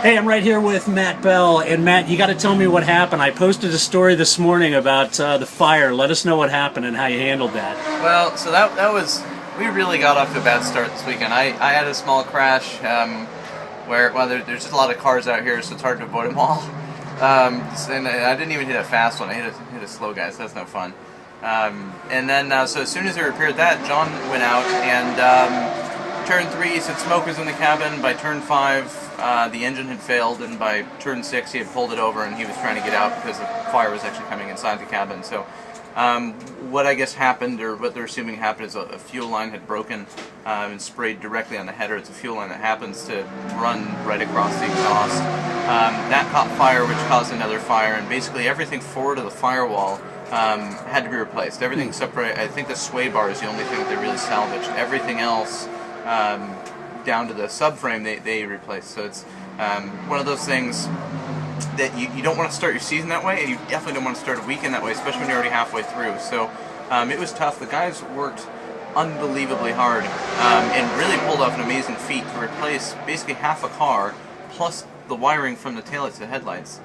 Hey, I'm right here with Matt Bell, and Matt, you got to tell me what happened. I posted a story this morning about the fire. Let us know what happened and how you handled that. Well, so that was, we really got off to a bad start this weekend. I had a small crash where, well, there's just a lot of cars out here, so it's hard to avoid them all. And I didn't even hit a fast one. I hit a slow guy, so that's no fun. And then, so as soon as I repaired that, John went out and turn 3, he said smoke was in the cabin. By turn 5, the engine had failed, and by turn 6, he had pulled it over and he was trying to get out because the fire was actually coming inside the cabin. So what I guess happened, or what they're assuming happened, is a fuel line had broken and sprayed directly on the header. It's a fuel line that happens to run right across the exhaust. That caught fire, which caused another fire, and basically everything forward of the firewall had to be replaced. Everything except for, I think, the sway bar is the only thing that they really salvaged. Everything else, down to the subframe, they replaced. So it's one of those things that you don't want to start your season that way, and you definitely don't want to start a weekend that way, especially when you're already halfway through. So it was tough. The guys worked unbelievably hard and really pulled off an amazing feat to replace basically half a car plus the wiring from the taillights to the headlights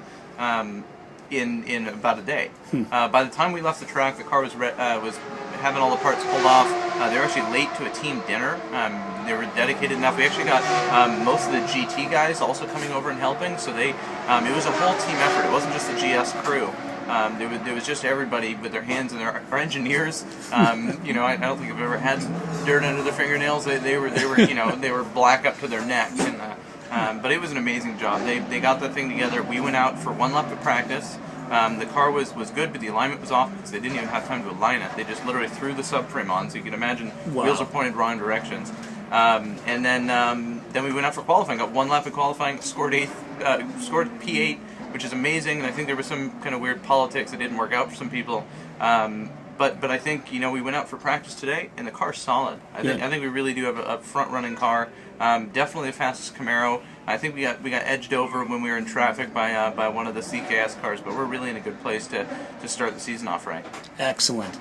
in about a day. By the time we left the track, the car was having all the parts pulled off. They were actually late to a team dinner. They were dedicated enough. We actually got most of the GT guys also coming over and helping. So it was a whole team effort. It wasn't just the GS crew. There was just everybody with their hands in there. Our engineers, you know, I don't think I've ever had dirt under their fingernails. They were you know, they were black up to their neck. But it was an amazing job. They got the thing together. We went out for one lap of practice. The car was good, but the alignment was off because they didn't even have time to align it. They just literally threw the subframe on, so you can imagine wheels are pointed wrong directions. And then we went out for qualifying. Got one lap of qualifying, scored P8, which is amazing. And I think there was some kind of weird politics that didn't work out for some people. But I think, you know, we went out for practice today, and the car's solid. I think we really do have a front-running car. Definitely the fastest Camaro. I think we got edged over when we were in traffic by one of the CKS cars, but we're really in a good place to start the season off right. Excellent.